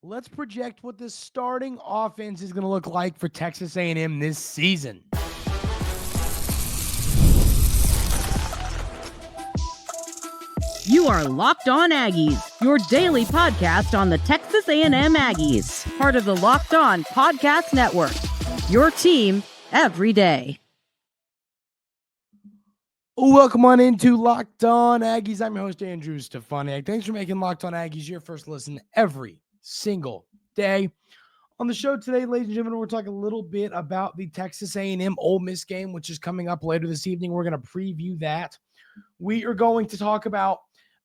Let's project what the starting offense is going to look like for Texas A&M this season. You are Locked On Aggies, your daily podcast on the Texas A&M Aggies, part of the Locked On Podcast Network, your team every day. Welcome on into Locked On Aggies. I'm your host, Andrew Stefaniak. Thanks for making Locked On Aggies your first listen every single day. On the show today, ladies and gentlemen, we're talking a little bit about the Texas A&M Ole Miss game, which is coming up later this evening. We're going to preview that. We are going to talk about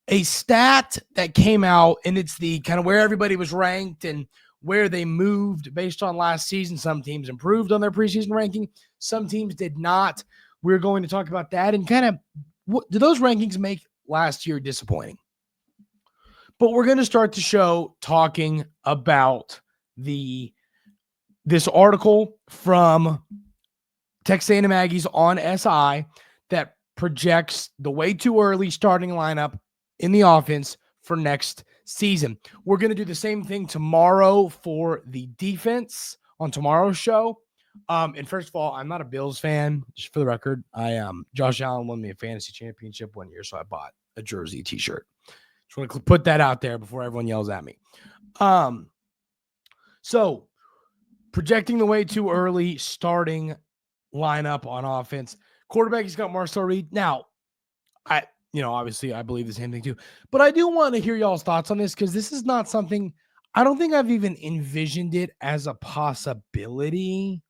a stat that came out, and it's the kind of where everybody was ranked and where they moved based on last season. Some teams improved on their preseason ranking. Some teams did not. We're going to talk about that and kind of what do those rankings make last year disappointing? But we're going to start the show talking about this article from Texas A&M Aggies on SI that projects the way too early starting lineup in the offense for next season. We're going to do the same thing tomorrow for the defense on tomorrow's show. And first of all, I'm not a Bills fan, just for the record. Josh Allen won me a fantasy championship one year, so I bought a jersey t-shirt. Just want to put that out there before everyone yells at me. So projecting the way too early starting lineup on offense. Quarterback, he's got Marcel Reed. Now, obviously I believe the same thing too, but I do want to hear y'all's thoughts on this because this is not something, I don't think I've even envisioned it as a possibility,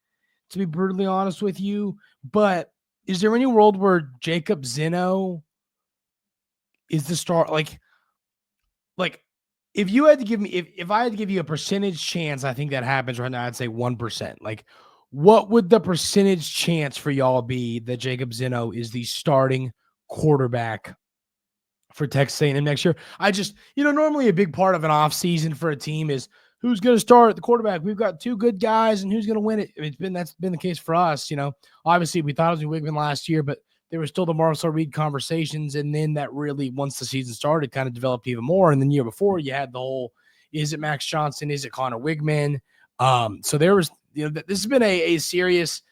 to be brutally honest with you. But is there any world where Jacob Zeno is the star? Like if you had to give me, if I had to give you a percentage chance, I think that happens right now, I'd say 1%. Like, what would the percentage chance for y'all be that Jacob Zeno is the starting quarterback for Texas A&M next year? I just, normally a big part of an offseason for a team is who's going to start at the quarterback. We've got two good guys, and who's going to win it? That's been the case for us. Obviously we thought it was Wigman last year, but there were still the Marcel Reed conversations. And then that really, once the season started, kind of developed even more. And then the year before you had the whole, is it Max Johnson? Is it Connor Wigman? So there was, this has been a serious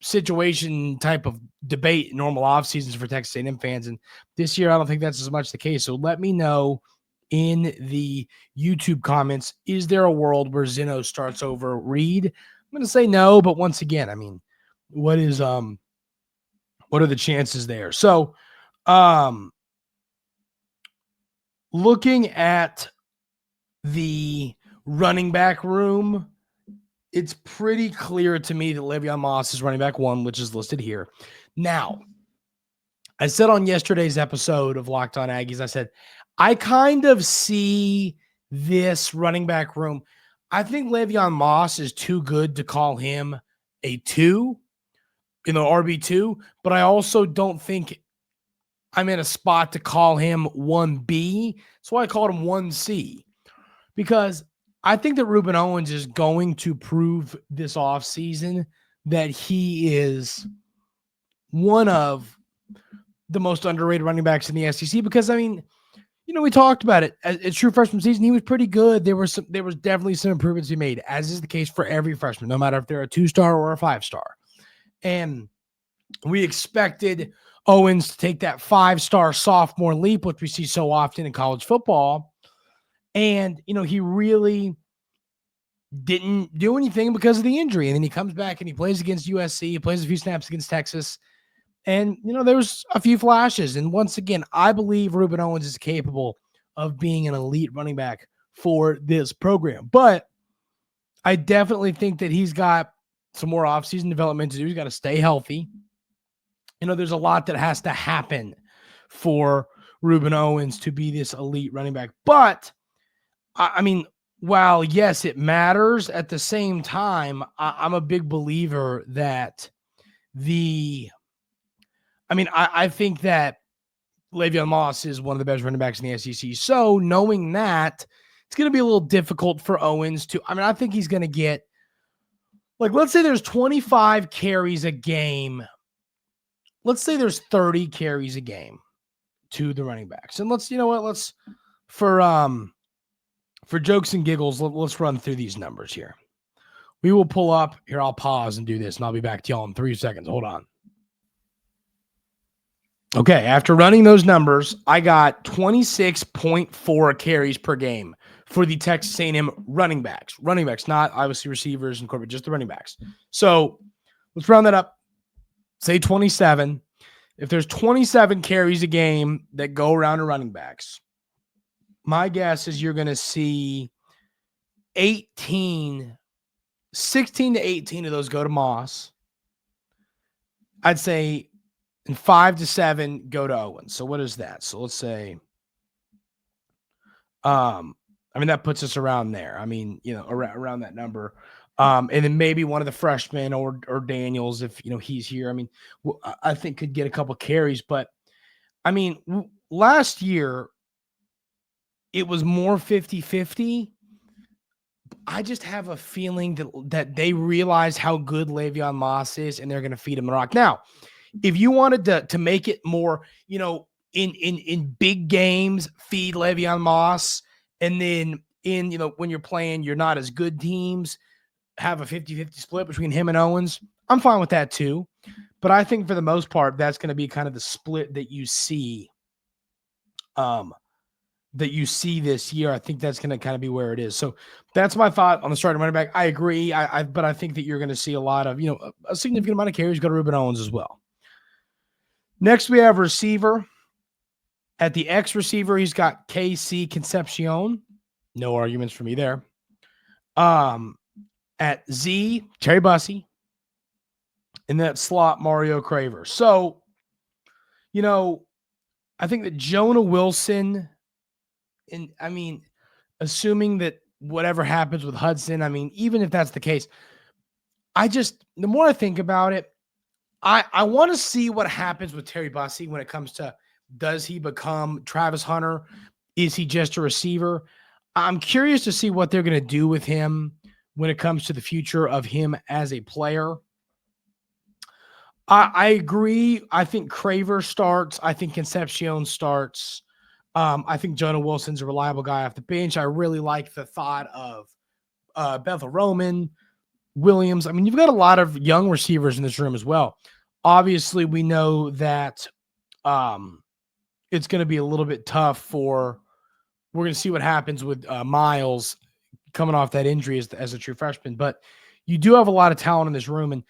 situation type of debate in normal off seasons for Texas A&M fans. And this year, I don't think that's as much the case. So let me know in the YouTube comments, is there a world where Zeno starts over Reed? I'm going to say no, but once again, what are the chances there? So, looking at the running back room, it's pretty clear to me that Le'Veon Moss is running back one, which is listed here. Now, I said on yesterday's episode of Locked On Aggies, I said, I kind of see this running back room. I think Le'Veon Moss is too good to call him a 2, RB2, but I also don't think I'm in a spot to call him 1B. That's why I called him 1C, because I think that Ruben Owens is going to prove this offseason that he is one of the most underrated running backs in the SEC, because, we talked about it. It's true freshman season, he was pretty good. There was definitely some improvements to be made, as is the case for every freshman, no matter if they're a 2-star or a 5-star. And we expected Owens to take that 5-star sophomore leap, which we see so often in college football. And, he really didn't do anything because of the injury. And then he comes back and he plays against USC, he plays a few snaps against Texas. And, there was a few flashes. And once again, I believe Ruben Owens is capable of being an elite running back for this program. But I definitely think that he's got some more offseason development to do. He's got to stay healthy. There's a lot that has to happen for Ruben Owens to be this elite running back. But, while, yes, it matters, at the same time, I'm a big believer that I think that Le'Veon Moss is one of the best running backs in the SEC. So knowing that, it's going to be a little difficult for Owens to, I think he's going to get, let's say there's 25 carries a game. Let's say there's 30 carries a game to the running backs. And let's, for for jokes and giggles, let's run through these numbers here. We will pull up here. I'll pause and do this, and I'll be back to y'all in 3 seconds. Hold on. Okay, after running those numbers, I got 26.4 carries per game for the Texas A&M running backs. Running backs, not obviously receivers and corporate, just the running backs. So let's round that up. Say 27. If there's 27 carries a game that go around to running backs, my guess is you're going to see 16 to 18 of those go to Moss. I'd say and 5 to 7 go to Owens. So what is that? So let's say, that puts us around there. Around that number. And then maybe one of the freshmen or Daniels, if, he's here. I think could get a couple carries, but last year it was more 50-50. I just have a feeling that they realize how good Le'Veon Moss is and they're going to feed him the rock. Now, if you wanted to make it more, in big games, feed Le'Veon Moss, and then when you're playing, you're not as good teams, have a 50-50 split between him and Owens, I'm fine with that too. But I think for the most part, that's going to be kind of the split that you see, this year. I think that's going to kind of be where it is. So that's my thought on the starting running back. I agree. But I think that you're going to see a lot of, a significant amount of carries go to Ruben Owens as well. Next, we have receiver. At the X receiver, he's got KC Concepcion. No arguments for me there. At Z, Terry Bussey. In that slot, Mario Craver. So, I think that Jonah Wilson, assuming that whatever happens with Hudson, even if that's the case, the more I think about it, I want to see what happens with Terry Bussey when it comes to, does he become Travis Hunter? Is he just a receiver? I'm curious to see what they're going to do with him when it comes to the future of him as a player. I agree. I think Craver starts. I think Concepcion starts. I think Jonah Wilson's a reliable guy off the bench. I really like the thought of Bethel Roman, Williams. You've got a lot of young receivers in this room as well. Obviously, we know that it's going to be a little bit tough we're going to see what happens with Miles coming off that injury as a true freshman. But you do have a lot of talent in this room. And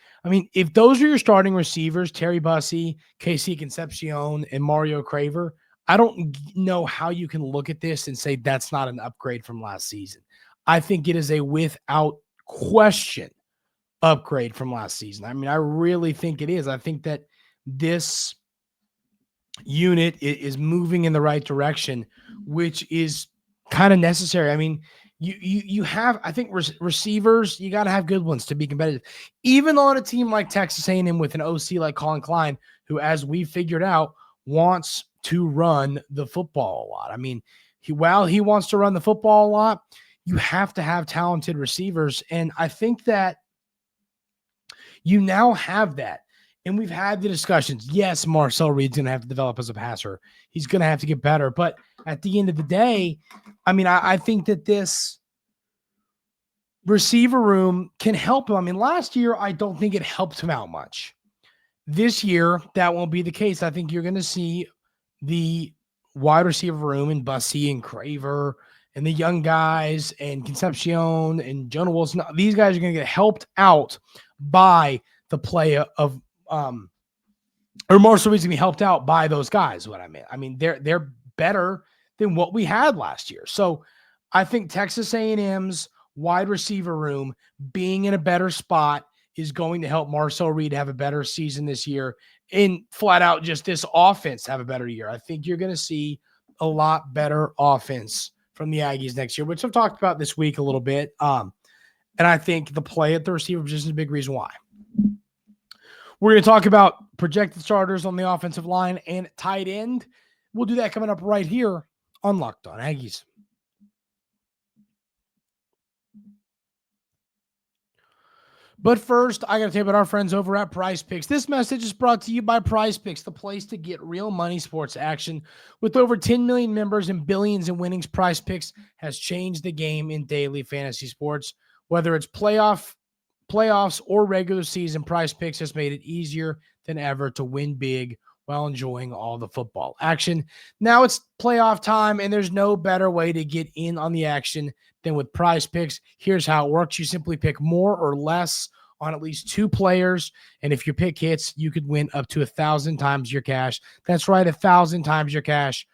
if those are your starting receivers, Terry Bussey, KC Concepcion, and Mario Craver, I don't know how you can look at this and say that's not an upgrade from last season. I think it is a without question upgrade from last season. I really think it is. I think that this unit is moving in the right direction, which is kind of necessary. You have, I think, receivers, you got to have good ones to be competitive. Even on a team like Texas A&M with an OC like Colin Klein, who, as we figured out, wants to run the football a lot. While he wants to run the football a lot, you have to have talented receivers. And I think that you now have that. And we've had the discussions. Yes, Marcel Reed's going to have to develop as a passer. He's going to have to get better. But at the end of the day, I think that this receiver room can help him. Last year, I don't think it helped him out much. This year, that won't be the case. I think you're going to see the wide receiver room and Bussey and Craver and the young guys and Concepcion and Jonah Wilson. These guys are going to get helped out by the play of or Marshall Reed's going to be helped out by those guys. What I mean, they're better than what we had last year. So I think Texas A&M's wide receiver room being in a better spot is going to help Marcel Reed have a better season this year, and flat out just this offense have a better year. I think you're going to see a lot better offense from the Aggies next year, which I've talked about this week a little bit. And I think the play at the receiver position is a big reason why. We're going to talk about projected starters on the offensive line and tight end. We'll do that coming up right here on Locked On Aggies. But first, I got to tell you about our friends over at Prize Picks. This message is brought to you by Prize Picks, the place to get real money sports action. With over 10 million members and billions in winnings, Prize Picks has changed the game in daily fantasy sports. Whether it's playoffs or regular season, Prize Picks has made it easier than ever to win big while enjoying all the football action. Now it's playoff time, and there's no better way to get in on the action than with Prize Picks. Here's how it works. You simply pick more or less on at least 2 players, and if your pick hits, you could win up to 1,000 times your cash. That's right, 1,000 times your cash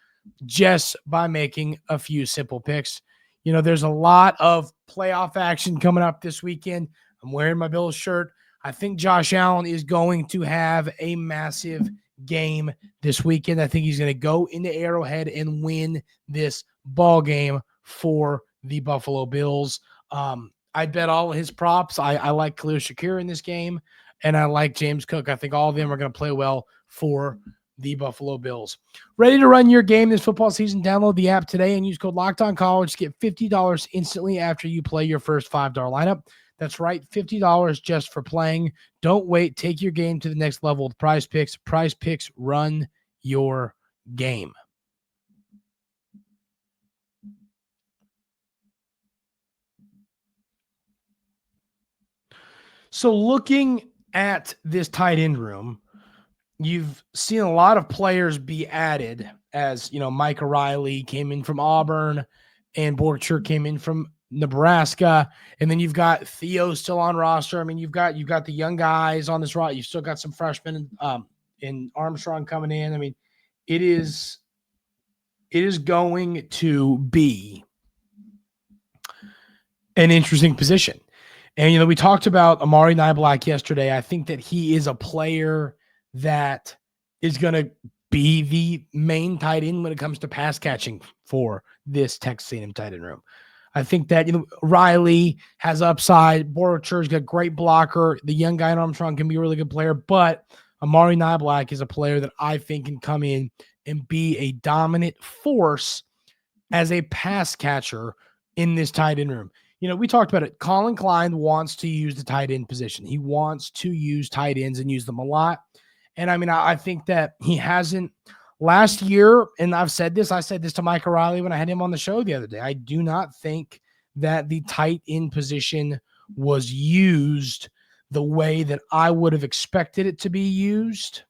just by making a few simple picks. You know, there's a lot of playoff action coming up this weekend. I'm wearing my Bills shirt. I think Josh Allen is going to have a massive game this weekend. I think he's going to go into Arrowhead and win this ball game for the Buffalo Bills. I bet all of his props. I like Khalil Shakir in this game, and I like James Cook. I think all of them are going to play well for the Buffalo Bills. Ready to run your game this football season? Download the app today and use code LOCKEDONCollege to get $50 instantly after you play your first $5 lineup. That's right, $50 just for playing. Don't wait. Take your game to the next level with Prize Picks. Prize Picks, run your game. So looking at this tight end room, you've seen a lot of players be added as, you know, Micah Riley came in from Auburn and Borcher came in from Nebraska. And then you've got Theo still on roster. I mean, you've got the young guys on this roster. You've still got some freshmen in Armstrong coming in. I mean, it is going to be an interesting position. And, you know, we talked about Amari Niblack yesterday. I think that he is a player that is going to be the main tight end when it comes to pass catching for this Texas A&M tight end room. I think that, you know, Riley has upside. Borcher's got a great blocker. The young guy in Armstrong can be a really good player, but Amari Niblack is a player that I think can come in and be a dominant force as a pass catcher in this tight end room. You know, we talked about it. Colin Klein wants to use the tight end position. He wants to use tight ends and use them a lot. And I mean, I think that he hasn't last year, and I said this to Mike O'Reilly when I had him on the show the other day. I do not think that the tight end position was used the way that I would have expected it to be used.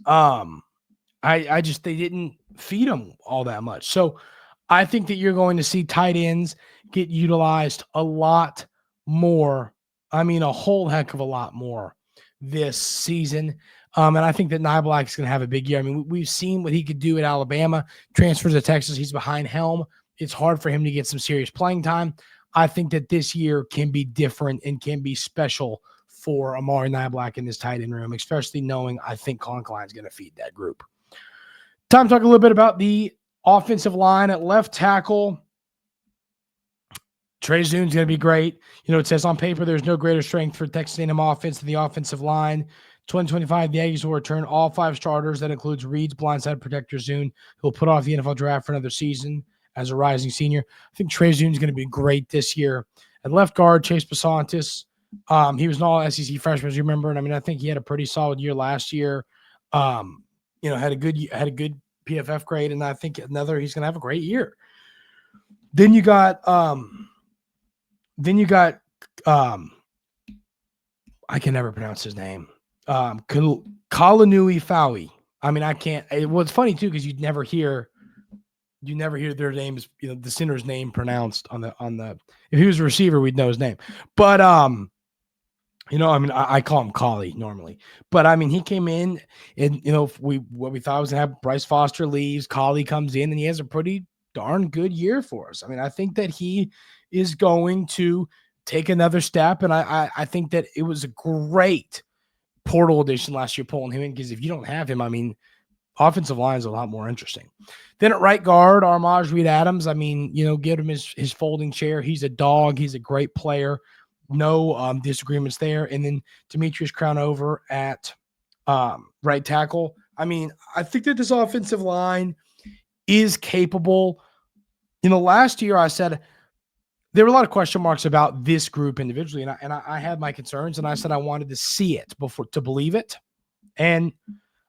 I just, they didn't feed him all that much. So I think that you're going to see tight ends get utilized a lot more. I mean, a whole heck of a lot more this season. And I think that Niblack is going to have a big year. I mean, we've seen what he could do at Alabama, transfers to Texas. He's behind Helm. It's hard for him to get some serious playing time. I think that this year can be different and can be special for Amari Niblack in this tight end room, especially knowing I think Colin Klein is going to feed that group. Time to talk a little bit about the offensive line at left tackle. Trey Zune's going to be great. You know, it says on paper there's no greater strength for Texas A&M offense than the offensive line. 2025, the Aggies will return all 5 starters. That includes Reed's blindside protector Zune, who will put off the NFL draft for another season as a rising senior. I think Trey Zune's going to be great this year. At left guard, Chase Basantis. He was an all-SEC freshman, as you remember. And I mean, I think he had a pretty solid year last year. You know, had a good PFF grade, and I think he's going to have a great year. Then you got I can never pronounce his name. Kalanui Fawi. I mean, I can't. It's funny too because you never hear their names. You know, the center's name pronounced on the. If he was a receiver, we'd know his name. But you know, I mean, I call him Collie normally, but I mean, he came in and, you know, what we thought was going to have Bryce Foster leaves, Collie comes in, and he has a pretty darn good year for us. I mean, I think that he is going to take another step, and I think that it was a great portal addition last year pulling him in, because if you don't have him, I mean, offensive line is a lot more interesting. Then at right guard, Armaj Reed-Adams, I mean, you know, give him his folding chair. He's a dog. He's a great player. No disagreements there. And then Demetrius Crownover at right tackle. I mean, I think that this offensive line is capable. You know, last year I said there were a lot of question marks about this group individually, and I had my concerns, and I said I wanted to see it before to believe it, and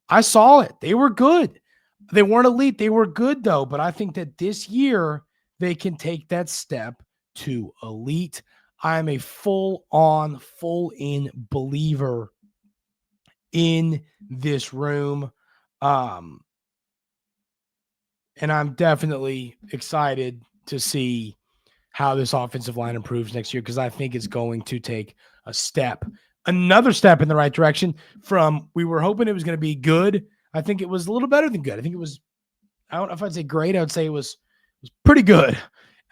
I saw it. They were good. They weren't elite. They were good, though, but I think that this year they can take that step to elite. I am a full-in believer in this room, and I'm definitely excited to see how this offensive line improves next year, because I think it's going to take another step in the right direction from we were hoping it was going to be good. I think it was a little better than good. I think it was, I don't know if I'd say great. I would say it was pretty good.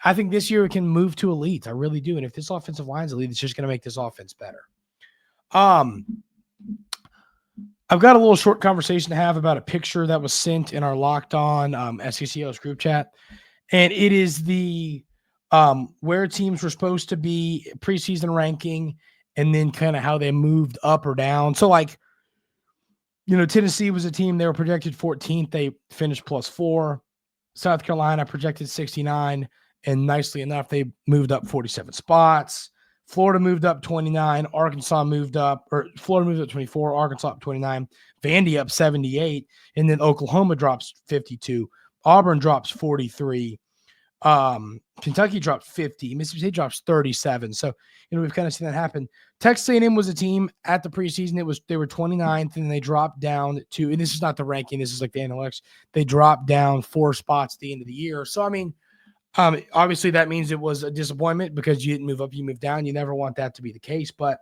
I think this year it can move to elite. I really do. And if this offensive line's elite, it's just going to make this offense better. I've got a little short conversation to have about a picture that was sent in our Locked On SCCO's group chat. And it is the where teams were supposed to be preseason ranking and then kind of how they moved up or down. So like, Tennessee was a team, they were projected 14th. They finished +4. South Carolina projected 69. And nicely enough, they moved up 47 spots. Florida moved up 29. Florida moved up 24. Arkansas up 29. Vandy up 78. And then Oklahoma drops 52. Auburn drops 43. Kentucky dropped 50. Mississippi State drops 37. So, we've kind of seen that happen. Texas A&M was a team at the preseason. They were 29th, and they dropped down to, and this is not the ranking, this is like the analytics. They dropped down 4 spots at the end of the year. So, I mean, obviously that means it was a disappointment because you didn't move up, you moved down. You never want that to be the case. But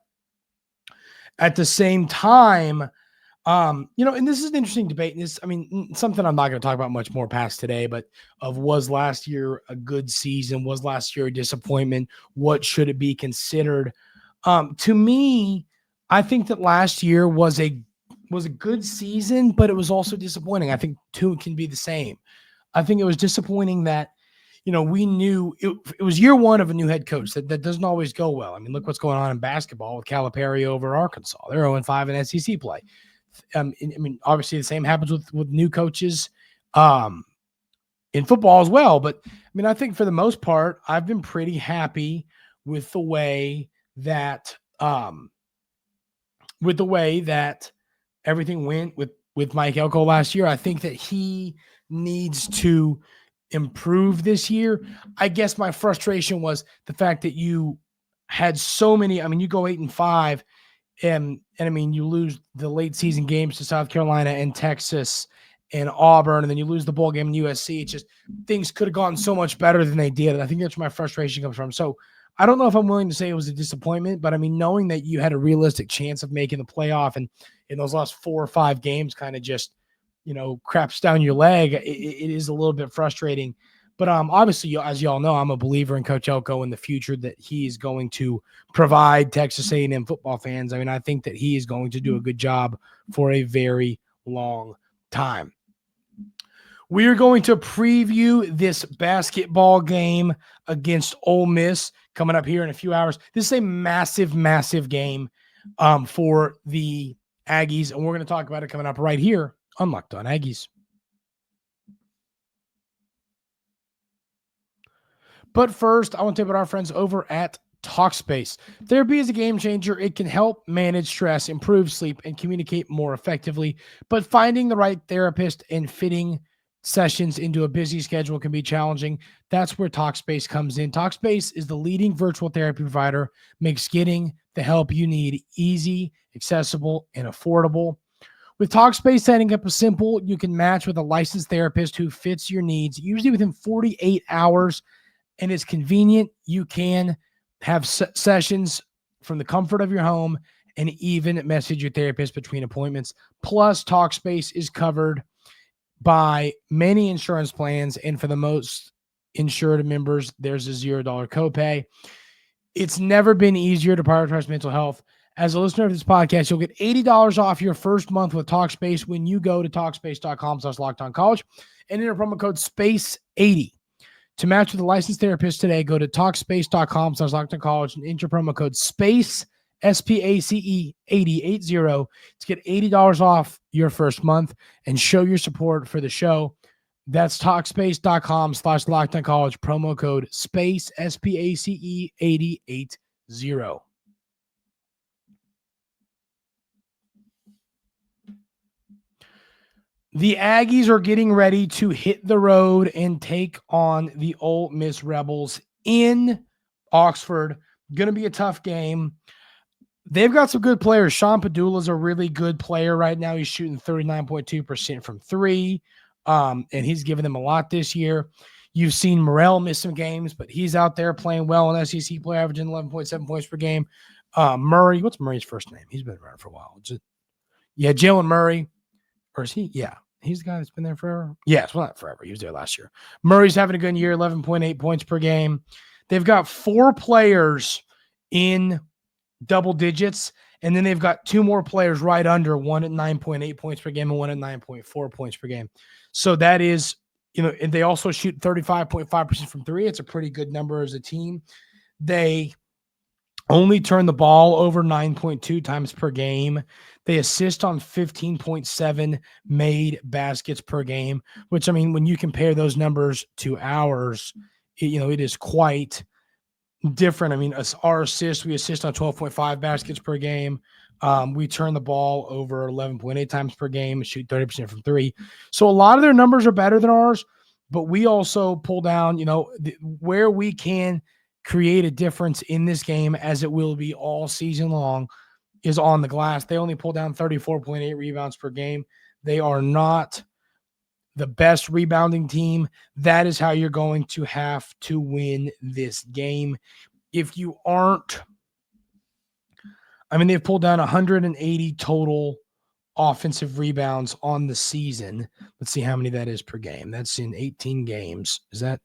at the same time, and this is an interesting debate. And this, I mean, something I'm not going to talk about much more past today, but was last year a good season? Was last year a disappointment? What should it be considered? To me, I think that last year was a good season, but it was also disappointing. I think two can be the same. I think it was disappointing that, we knew it was year one of a new head coach. That doesn't always go well. I mean, look what's going on in basketball with Calipari over Arkansas. They're 0-5 in SEC play. I mean, obviously the same happens with new coaches in football as well. But I mean, I think for the most part, I've been pretty happy with the way that everything went with Mike Elko last year. I think that he needs to improve this year. I guess my frustration was the fact that you had so many. I mean, you go 8-5. And I mean, you lose the late season games to South Carolina and Texas and Auburn, and then you lose the bowl game in USC. It's just things could have gone so much better than they did. And I think that's where my frustration comes from. So I don't know if I'm willing to say it was a disappointment, but I mean, knowing that you had a realistic chance of making the playoff and in those last 4 or 5 games kind of just, craps down your leg, it is a little bit frustrating. But obviously, as you all know, I'm a believer in Coach Elko in the future, that he is going to provide Texas A&M football fans. I mean, I think that he is going to do a good job for a very long time. We are going to preview this basketball game against Ole Miss coming up here in a few hours. This is a massive, massive game for the Aggies, and we're going to talk about it coming up right here on Locked On Aggies. But first, I want to tell you about our friends over at Talkspace. Therapy is a game changer. It can help manage stress, improve sleep, and communicate more effectively. But finding the right therapist and fitting sessions into a busy schedule can be challenging. That's where Talkspace comes in. Talkspace is the leading virtual therapy provider, makes getting the help you need easy, accessible, and affordable. With Talkspace setting up simple, you can match with a licensed therapist who fits your needs, usually within 48 hours. And it's convenient. You can have sessions from the comfort of your home and even message your therapist between appointments. Plus, Talkspace is covered by many insurance plans. And for the most insured members, there's a $0 copay. It's never been easier to prioritize mental health. As a listener of this podcast, you'll get $80 off your first month with Talkspace when you go to Talkspace.com/LockedOnCollege and enter promo code SPACE80. To match with a licensed therapist today, go to Talkspace.com/LockedOnCollege and enter promo code SPACE, SPACE 80 to get $80 off your first month and show your support for the show. That's Talkspace.com/LockedOnCollege, promo code SPACE, SPACE 880. The Aggies are getting ready to hit the road and take on the Ole Miss Rebels in Oxford. Going to be a tough game. They've got some good players. Sean Padula is a really good player right now. He's shooting 39.2% from three, and he's given them a lot this year. You've seen Morrell miss some games, but he's out there playing well in SEC play, averaging 11.7 points per game. Murray, what's Murray's first name? He's been around for a while. Jalen Murray. Or is he? Yeah. He's the guy that's been there forever. Yes, well, not forever. He was there last year. Murray's having a good year, 11.8 points per game. They've got 4 players in double digits, and then they've got 2 more players right under, one at 9.8 points per game and one at 9.4 points per game. So that is, and they also shoot 35.5% from three. It's a pretty good number as a team. They only turn the ball over 9.2 times per game. They assist on 15.7 made baskets per game, which, I mean, when you compare those numbers to ours, it is quite different. I mean, our assists, we assist on 12.5 baskets per game. We turn the ball over 11.8 times per game, shoot 30% from three. So a lot of their numbers are better than ours, but we also pull down, where we can create a difference in this game, as it will be all season long, is on the glass. They only pull down 34.8 rebounds per game. They are not the best rebounding team. That is how you're going to have to win this game. If you aren't, they've pulled down 180 total offensive rebounds on the season. Let's see how many that is per game. That's in 18 games. Is that?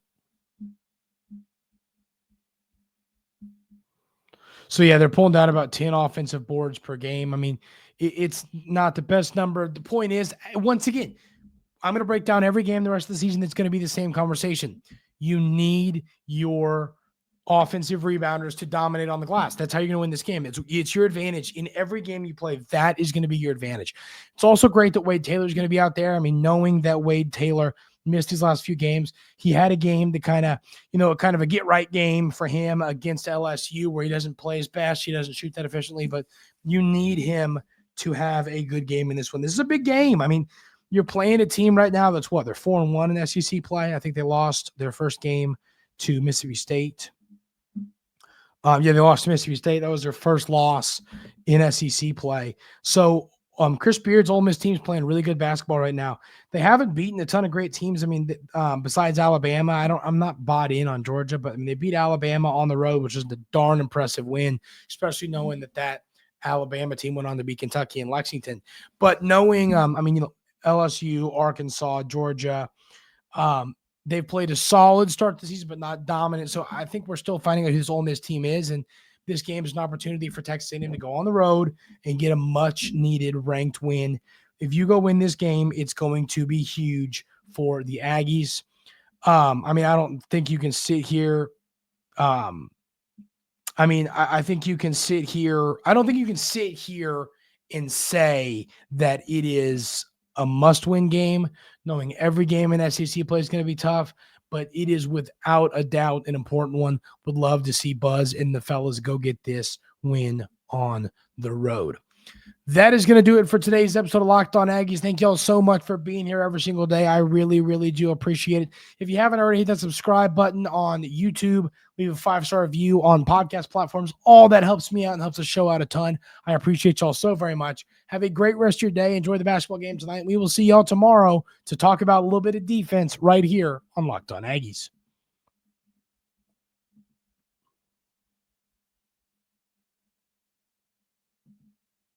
So, yeah, they're pulling down about 10 offensive boards per game. I mean, it's not the best number. The point is, once again, I'm going to break down every game the rest of the season. It's going to be the same conversation. You need your offensive rebounders to dominate on the glass. That's how you're going to win this game. It's your advantage in every game you play. That is going to be your advantage. It's also great that Wade Taylor's going to be out there. I mean, knowing that Wade Taylor missed his last few games, he had a game to kind of a get right game for him against LSU, where he doesn't play his best. He doesn't shoot that efficiently, but you need him to have a good game in this one. This is a big game. I mean, you're playing a team right now that's they're 4-1 in SEC play. I think they lost their first game to Mississippi State. They lost to Mississippi State. That was their first loss in SEC play. So Chris Beard's Ole Miss team's playing really good basketball right now. They haven't beaten a ton of great teams. I mean, besides Alabama, I'm not bought in on Georgia, but they beat Alabama on the road, which is a darn impressive win, especially knowing that Alabama team went on to beat Kentucky and Lexington. But knowing, LSU, Arkansas, Georgia, they've played a solid start to the season, but not dominant. So I think we're still finding out who this Ole Miss team is, and this game is an opportunity for Texas A&M to go on the road and get a much-needed ranked win. If you go win this game, it's going to be huge for the Aggies. I don't think you can sit here. I think you can sit here. I don't think you can sit here and say that it is a must-win game, knowing every game in SEC play is going to be tough, but it is without a doubt an important one. Would love to see Buzz and the fellas go get this win on the road. That is going to do it for today's episode of Locked On Aggies. Thank y'all so much for being here every single day. I really, really do appreciate it. If you haven't already, hit that subscribe button on YouTube. Leave a 5-star review on podcast platforms. All that helps me out and helps the show out a ton. I appreciate y'all so very much. Have a great rest of your day. Enjoy the basketball game tonight. We will see y'all tomorrow to talk about a little bit of defense right here on Locked On Aggies.